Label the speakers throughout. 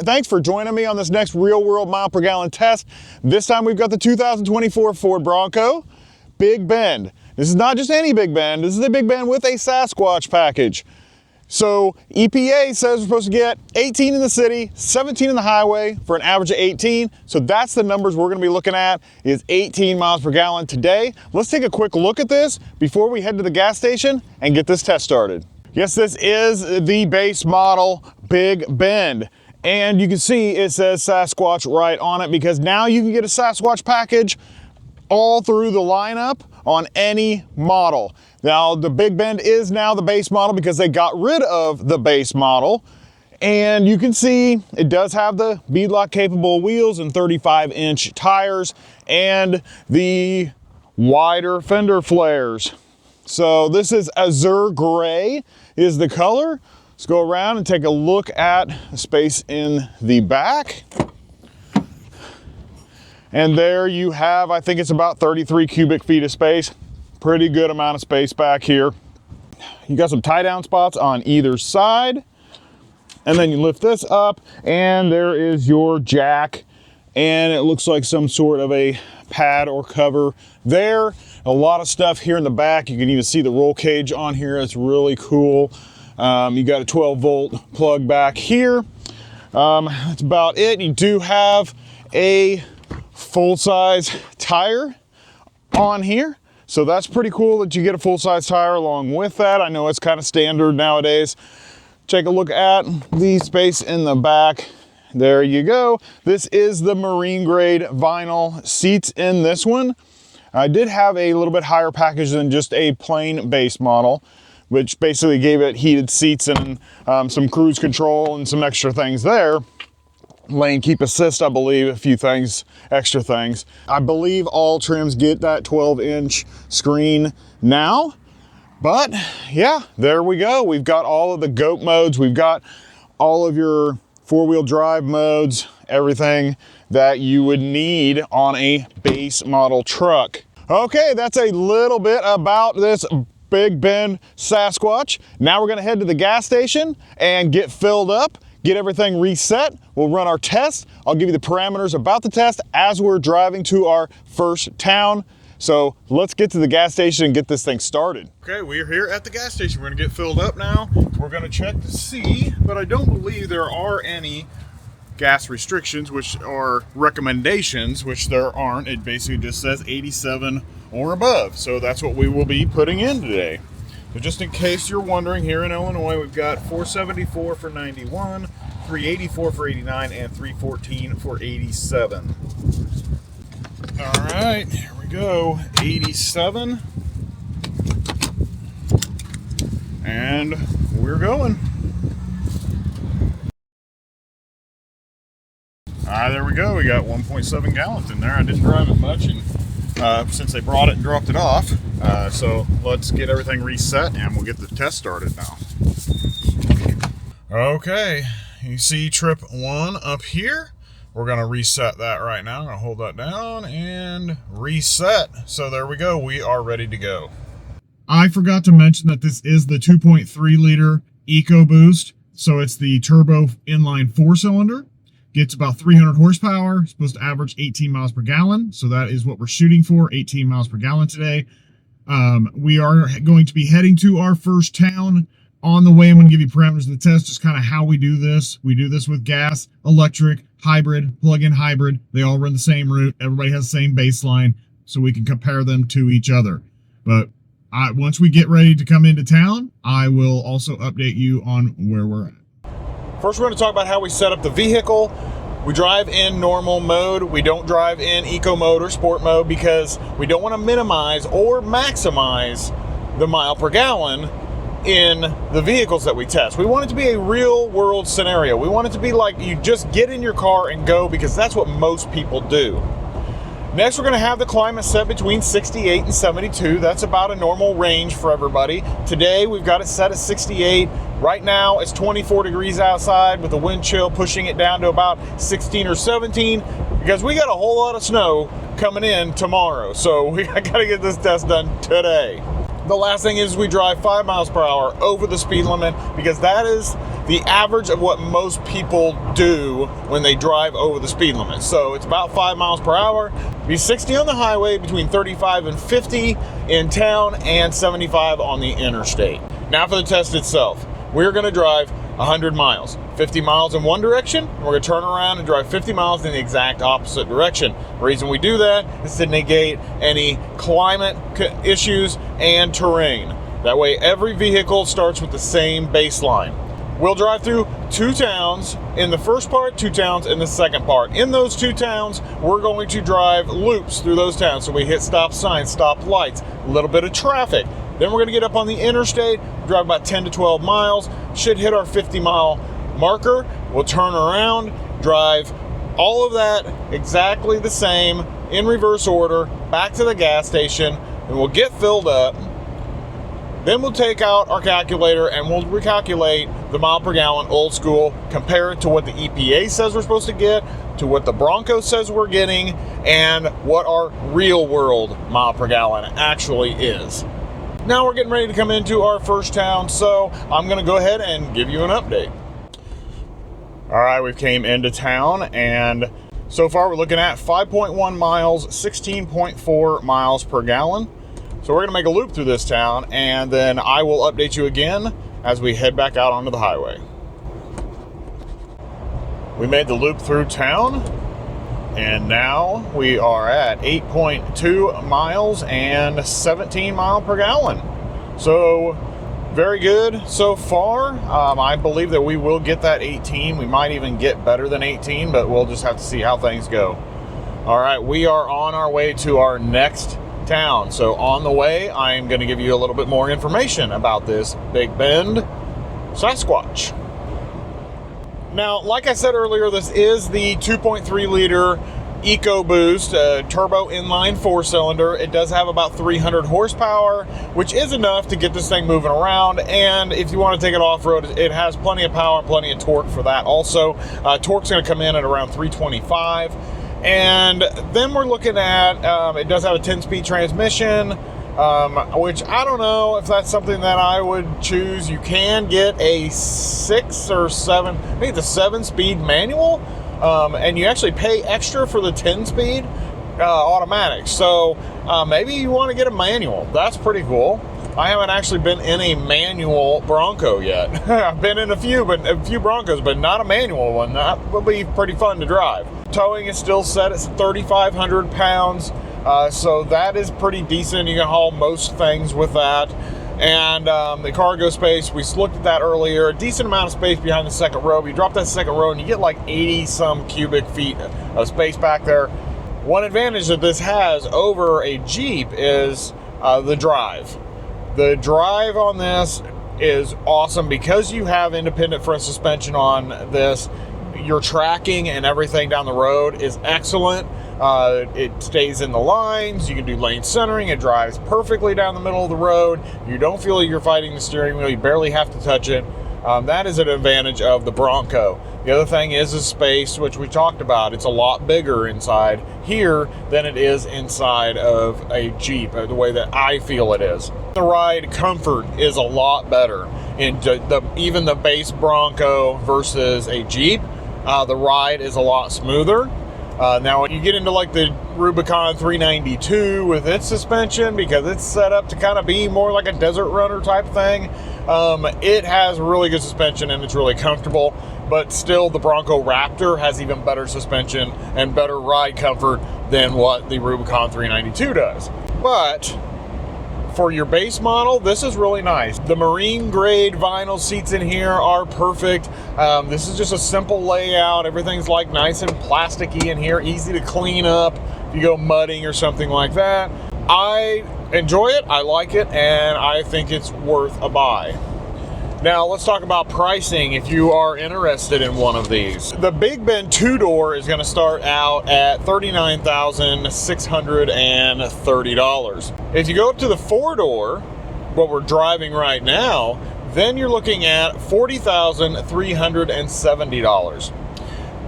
Speaker 1: Thanks for joining me on this next real world mile per gallon test. This time we've got the 2024 Ford Bronco Big Bend. This is not just any Big Bend, this is a Big Bend with a Sasquatch package. So EPA says we're supposed to get 18 in the city, 17 in the highway for an average of 18. So that's the numbers we're gonna be looking at, is 18 miles per gallon today. Let's take a quick look at this before we head to the gas station and get this test started. Yes, this is the base model Big Bend. And you can see it says Sasquatch right on it, because now you can get a Sasquatch package all through the lineup on any model. Now the Big Bend is now the base model because they got rid of the base model. And you can see it does have the beadlock capable wheels and 35-inch tires and the wider fender flares. So this is azure gray is the color. Let's go around and take a look at the space in the back. And there you have, I think it's about 33 cubic feet of space. Pretty good amount of space back here. You got some tie down spots on either side. And then you lift this up and there is your jack. And it looks like some sort of a pad or cover there. A lot of stuff here in the back. You can even see the roll cage on here. It's really cool. You got a 12-volt plug back here. That's about it. You do have a full-size tire on here. So that's pretty cool that you get a full-size tire along with that. I know it's kind of standard nowadays. Take a look at the space in the back. There you go. This is the marine grade vinyl seats in this one. I did have a little bit higher package than just a plain base model, which basically gave it heated seats and some cruise control and some extra things there. Lane keep assist, I believe, a few things, extra things. I believe all trims get that 12-inch screen now. But yeah, there we go. We've got all of the GOAT modes. We've got all of your four-wheel drive modes, everything that you would need on a base model truck. Okay, that's a little bit about this Big Bend Sasquatch. Now we're gonna head to the gas station and get filled up, get everything reset. We'll run our test. I'll give you the parameters about the test as we're driving to our first town. So let's get to the gas station and get this thing started. Okay, we're here at the gas station. We're gonna get filled up now. We're gonna check to see, but I don't believe there are any gas restrictions, which are recommendations, which there aren't. It basically just says 87 or above. So that's what we will be putting in today. So just in case you're wondering, here in Illinois, we've got 474 for 91, 384 for 89, and 314 for 87. All right, here we go, 87. And we're going. There we go. We got 1.7 gallons in there. I didn't drive it much, and since they brought it and dropped it off. So let's get everything reset and we'll get the test started now. Okay, you see trip 1 up here. We're gonna reset that right now. I'm gonna hold that down and reset. So there we go. We are ready to go. I forgot to mention that this is the 2.3 liter EcoBoost. So it's the turbo inline 4-cylinder. Gets about 300 horsepower, supposed to average 18 miles per gallon. So that is what we're shooting for, 18 miles per gallon today. We are going to be heading to our first town. On the way, I'm going to give you parameters of the test, just kind of how we do this. We do this with gas, electric, hybrid, plug-in hybrid. They all run the same route. Everybody has the same baseline, so we can compare them to each other. But once we get ready to come into town, I will also update you on where we're at. First, we're going to talk about how we set up the vehicle. We drive in normal mode. We don't drive in eco mode or sport mode because we don't want to minimize or maximize the mile per gallon in the vehicles that we test. We want it to be a real world scenario. We want it to be like you just get in your car and go, because that's what most people do. Next, we're going to have the climate set between 68 and 72. That's about a normal range for everybody. Today, we've got it set at 68. Right now, it's 24 degrees outside with the wind chill pushing it down to about 16 or 17 because we got a whole lot of snow coming in tomorrow. So I got to get this test done today. The last thing is we drive 5 miles per hour over the speed limit because that is the average of what most people do when they drive over the speed limit. So it's about 5 miles per hour, be 60 on the highway, between 35 and 50 in town, and 75 on the interstate. Now for the test itself. We're going to drive 100 miles, 50 miles in one direction, and we're going to turn around and drive 50 miles in the exact opposite direction. The reason we do that is to negate any climate issues and terrain. That way every vehicle starts with the same baseline. We'll drive through 2 towns in the first part, 2 towns in the second part. In those 2 towns, we're going to drive loops through those towns. So we hit stop signs, stop lights, a little bit of traffic. Then we're going to get up on the interstate, drive about 10 to 12 miles, should hit our 50-mile marker. We'll turn around, drive all of that exactly the same in reverse order back to the gas station, and we'll get filled up. Then we'll take out our calculator and we'll recalculate the mile per gallon old school, compare it to what the EPA says we're supposed to get, to what the Bronco says we're getting, and what our real world mile per gallon actually is. Now we're getting ready to come into our first town, so I'm going to go ahead and give you an update. All right, we came into town, and so far we're looking at 5.1 miles, 16.4 miles per gallon. So we're going to make a loop through this town, and then I will update you again as we head back out onto the highway. We made the loop through town, and now we are at 8.2 miles and 17 mile per gallon. So very good so far. I believe that we will get that 18. We might even get better than 18, but we'll just have to see how things go. All right, we are on our way to our next town. So on the way, I'm going to give you a little bit more information about this Big Bend Sasquatch. Now, like I said earlier, this is the 2.3 liter EcoBoost turbo inline 4-cylinder. It does have about 300 horsepower, which is enough to get this thing moving around. And if you want to take it off-road, it has plenty of power and plenty of torque for that also. Torque's going to come in at around 325. And then we're looking at, it does have a 10-speed transmission, which I don't know if that's something that I would choose. You can get a 6 or 7, I think it's a 7-speed manual, and you actually pay extra for the 10-speed automatic. So maybe you want to get a manual. That's pretty cool. I haven't actually been in a manual Bronco yet. I've been in a few Broncos, but not a manual one. That would be pretty fun to drive. Towing is still set at 3,500 pounds, so that is pretty decent. You can haul most things with that. And the cargo space, we looked at that earlier, a decent amount of space behind the second row. You drop that second row and you get like 80 some cubic feet of space back there. One advantage that this has over a Jeep is the drive. The drive on this is awesome because you have independent front suspension on this. Your tracking and everything down the road is excellent. It stays in the lines. You can do lane centering. It drives perfectly down the middle of the road. You don't feel like you're fighting the steering wheel. You barely have to touch it. That is an advantage of the Bronco. The other thing is the space, which we talked about. It's a lot bigger inside here than it is inside of a Jeep, the way that I feel it is. The ride comfort is a lot better in even the base Bronco versus a Jeep. The ride is a lot smoother. Now when you get into like the Rubicon 392 with its suspension, because it's set up to kind of be more like a desert runner type thing, it has really good suspension and it's really comfortable, but still the Bronco Raptor has even better suspension and better ride comfort than what the Rubicon 392 does. But for your base model, this is really nice. The marine grade vinyl seats in here are perfect. This is just a simple layout. Everything's like nice and plasticky in here, easy to clean up if you go mudding or something like that. I enjoy it, I like it, and I think it's worth a buy. Now let's talk about pricing if you are interested in one of these. The Big Bend 2-door is going to start out at $39,630. If you go up to the 4-door, what we're driving right now, then you're looking at $40,370.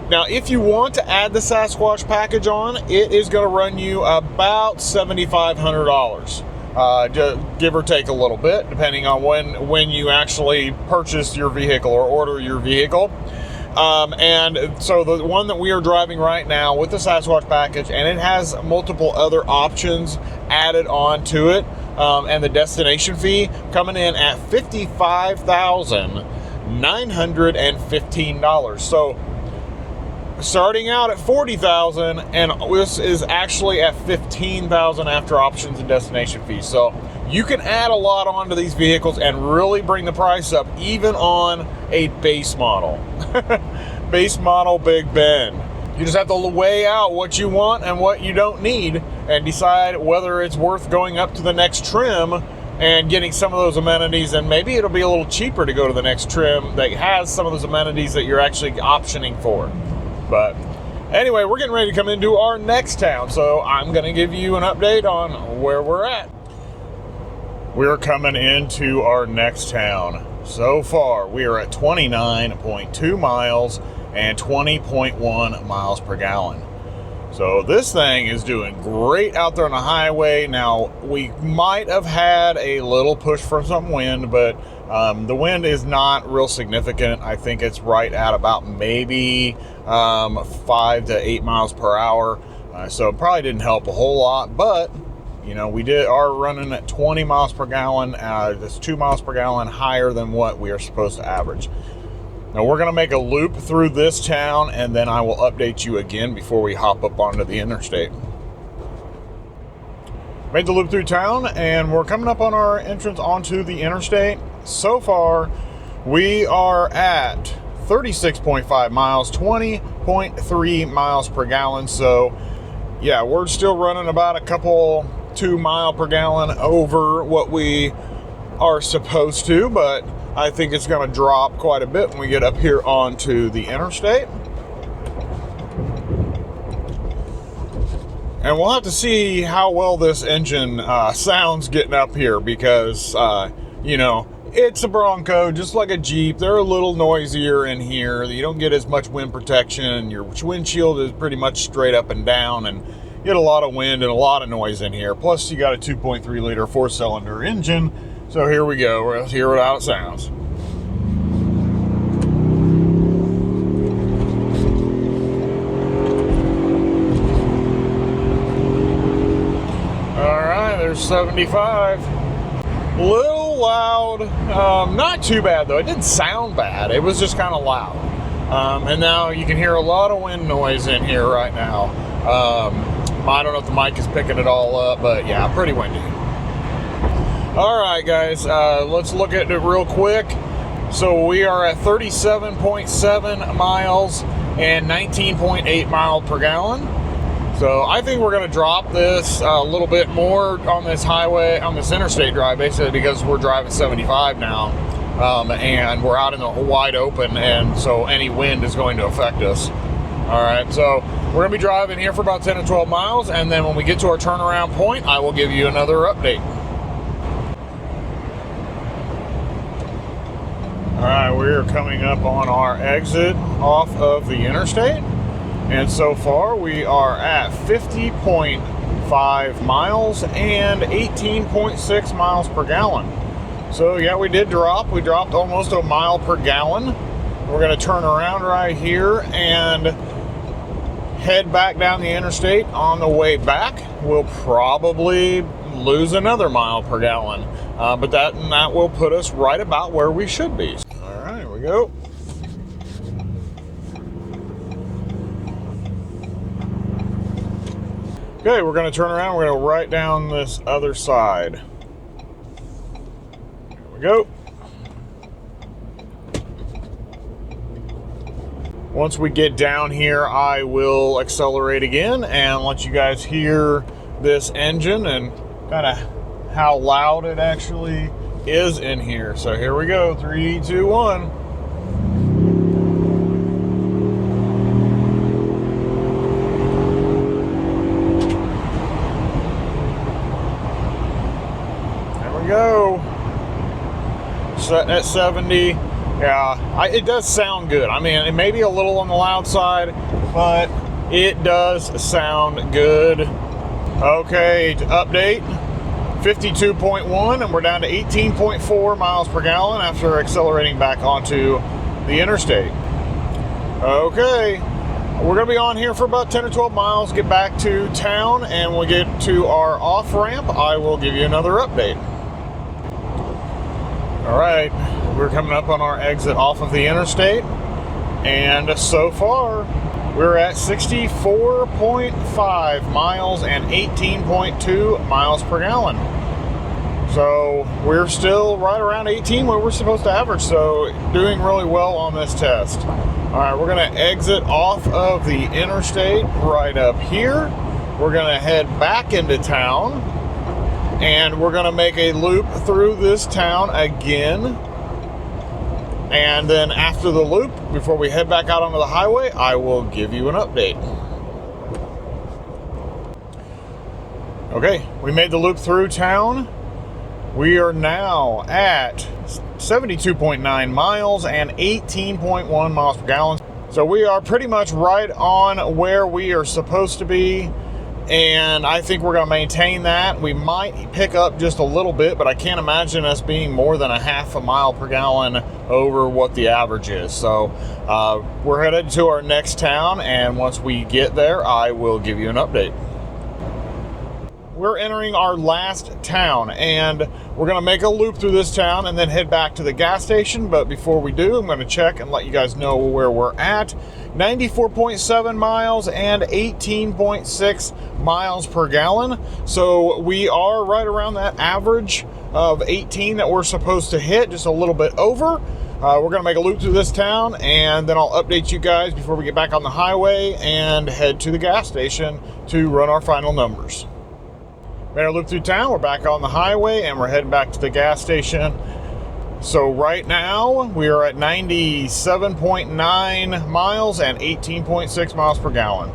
Speaker 1: Now, if you want to add the Sasquatch package on, it is going to run you about $7,500. just give or take a little bit, depending on when you actually purchase your vehicle or order your vehicle. And so the one that we are driving right now with the Sasquatch package, and it has multiple other options added on to it, and the destination fee coming in at $55,915. So starting out at $40,000, and this is actually at $15,000 after options and destination fees. So you can add a lot onto these vehicles and really bring the price up, even on a base model. Base model Big Bend. You just have to weigh out what you want and what you don't need and decide whether it's worth going up to the next trim and getting some of those amenities, and maybe it'll be a little cheaper to go to the next trim that has some of those amenities that you're actually optioning for. But anyway, we're getting ready to come into our next town, so I'm going to give you an update on where we're at. We're coming into our next town. So far, we are at 29.2 miles and 20.1 miles per gallon. So this thing is doing great out there on the highway. Now, we might have had a little push from some wind, but the wind is not real significant. I think it's right at about maybe 5 to 8 miles per hour. So it probably didn't help a whole lot, but you know, we are running at 20 miles per gallon. That's 2 miles per gallon higher than what we are supposed to average. Now we're going to make a loop through this town, and then I will update you again before we hop up onto the interstate. Made the loop through town, and we're coming up on our entrance onto the interstate. So far, we are at 36.5 miles, 20.3 miles per gallon. So yeah, we're still running about a couple 2 mile per gallon over what we are supposed to, but I think it's going to drop quite a bit when we get up here onto the interstate. And we'll have to see how well this engine sounds getting up here, because you know, it's a Bronco, just like a Jeep. They're a little noisier in here. You don't get as much wind protection. Your windshield is pretty much straight up and down, and you get a lot of wind and a lot of noise in here. Plus, you got a 2.3 liter 4-cylinder engine. So here we go. Let's hear how it sounds. All right, there's 75. A little loud. Not too bad though. It didn't sound bad. It was just kind of loud. And now you can hear a lot of wind noise in here right now. I don't know if the mic is picking it all up, but yeah, pretty windy. All right, guys, let's look at it real quick. So we are at 37.7 miles and 19.8 miles per gallon. So I think we're going to drop this a little bit more on this highway, on this interstate drive, basically because we're driving 75 now, and we're out in the wide open, and so any wind is going to affect us. All right, so we're going to be driving here for about 10 to 12 miles, and then when we get to our turnaround point, I will give you another update. All right, we're coming up on our exit off of the interstate, and so far we are at 50.5 miles and 18.6 miles per gallon. So yeah, we did drop. We dropped almost a mile per gallon. We're going to turn around right here and head back down the interstate. On the way back, we'll probably lose another mile per gallon, but that will put us right about where we should be. All right, here we go. Okay, we're going to turn around. We're going to right down this other side. Here we go. Once we get down here, I will accelerate again and let you guys hear this engine and kind of how loud it actually is in here. So here we go. 3, 2, 1. Go. Set at 70. Yeah, it does sound good. I mean, it may be a little on the loud side, but it does sound good. Okay, to update, 52.1, and we're down to 18.4 miles per gallon after accelerating back onto the interstate. Okay, we're going to be on here for about 10 or 12 miles, get back to town, and when we get to our off-ramp, I will give you another update. All right, we're coming up on our exit off of the interstate, and so far, we're at 64.5 miles and 18.2 miles per gallon. So we're still right around 18 where we're supposed to average, so doing really well on this test. All right, we're gonna exit off of the interstate right up here. We're gonna head back into town, and we're gonna make a loop through this town again. And then after the loop, before we head back out onto the highway, I will give you an update. Okay, we made the loop through town. We are now at 72.9 miles and 18.1 miles per gallon. So we are pretty much right on where we are supposed to be. And I think we're going to maintain that. We might pick up just a little bit, but I can't imagine us being more than a half a mile per gallon over what the average is. So we're headed to our next town, and once we get there, I will give you an update. We're entering our last town, and we're going to make a loop through this town and then head back to the gas station. But before we do, I'm going to check and let you guys know where we're at. 94.7 miles and 18.6 miles per gallon. So we are right around that average of 18 that we're supposed to hit, just a little bit over. We're going to make a loop through this town, and then I'll update you guys before we get back on the highway and head to the gas station to run our final numbers. Made our loop through town, we're back on the highway, and we're heading back to the gas station. So right now, we are at 97.9 miles and 18.6 miles per gallon.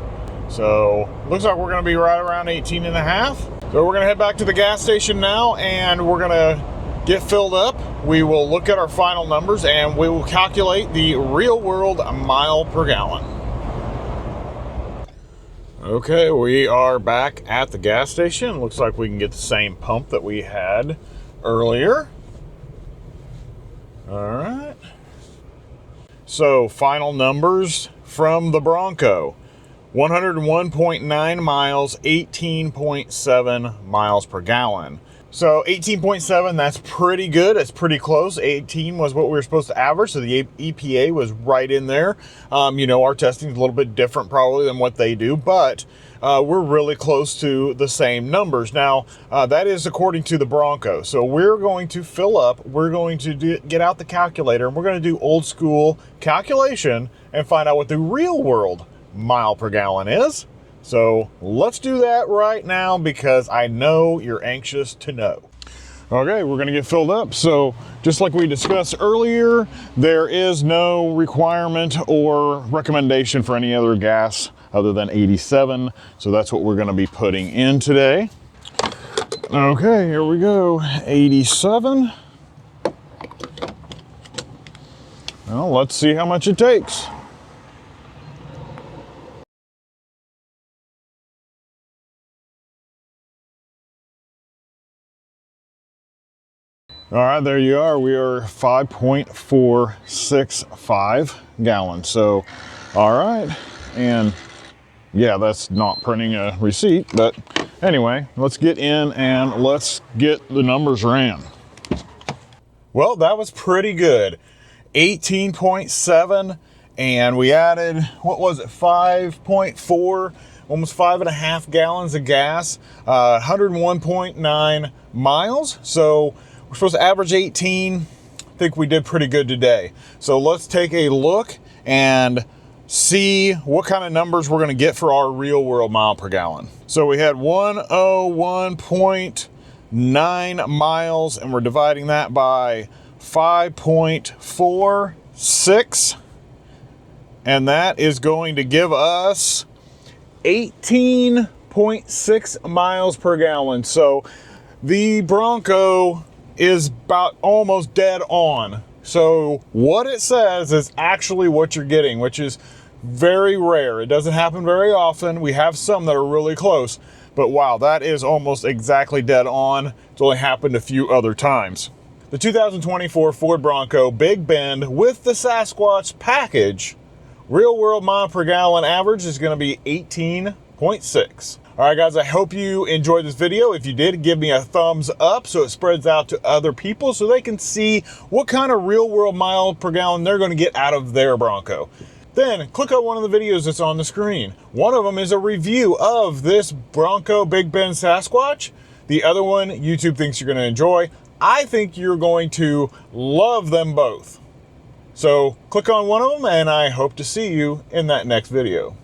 Speaker 1: So looks like we're gonna be right around 18 and a half. So we're gonna head back to the gas station now, and we're gonna get filled up. We will look at our final numbers, and we will calculate the real world mile per gallon. Okay, we are back at the gas station. Looks like we can get the same pump that we had earlier. All right. So final numbers from the Bronco. 101.9 miles, 18.7 miles per gallon. So 18.7, that's pretty good. It's pretty close. 18 was what we were supposed to average, so the EPA was right in there. Our testing is a little bit different probably than what they do, but we're really close to the same numbers. Now, that is according to the Bronco. So we're going to fill up, we're going to get out the calculator, and we're going to do old school calculation and find out what the real world mile per gallon is. So let's do that right now because I know you're anxious to know. Okay, we're gonna get filled up. So just like we discussed earlier, there is no requirement or recommendation for any other gas other than 87. So that's what we're gonna be putting in today. Okay, here we go, 87. Well, let's see how much it takes. All right, there you are. We are 5.465 gallons. So, all right. And yeah, that's not printing a receipt, but anyway, let's get in and let's get the numbers ran. Well, that was pretty good. 18.7, and we added, what was it, 5.4, almost 5.5 gallons of gas, 101.9 miles. So we're supposed to average 18. I think we did pretty good today. So let's take a look and see what kind of numbers we're going to get for our real world mile per gallon. So we had 101.9 miles, and we're dividing that by 5.46, and that is going to give us 18.6 miles per gallon. So the Bronco is about almost dead on. So what it says is actually what you're getting, which is very rare. It doesn't happen very often. We have some that are really close, But wow, that is almost exactly dead on. It's only happened a few other times. The 2024 Ford Bronco Big Bend with the Sasquatch Package, real world mile per gallon average is going to be 18.6. All right, guys, I hope you enjoyed this video. If you did, give me a thumbs up so it spreads out to other people so they can see what kind of real world mile per gallon they're going to get out of their Bronco. Then click on one of the videos that's on the screen. One of them is a review of this Bronco Big Bend Sasquatch. The other one, YouTube thinks you're going to enjoy. I think you're going to love them both. So click on one of them, and I hope to see you in that next video.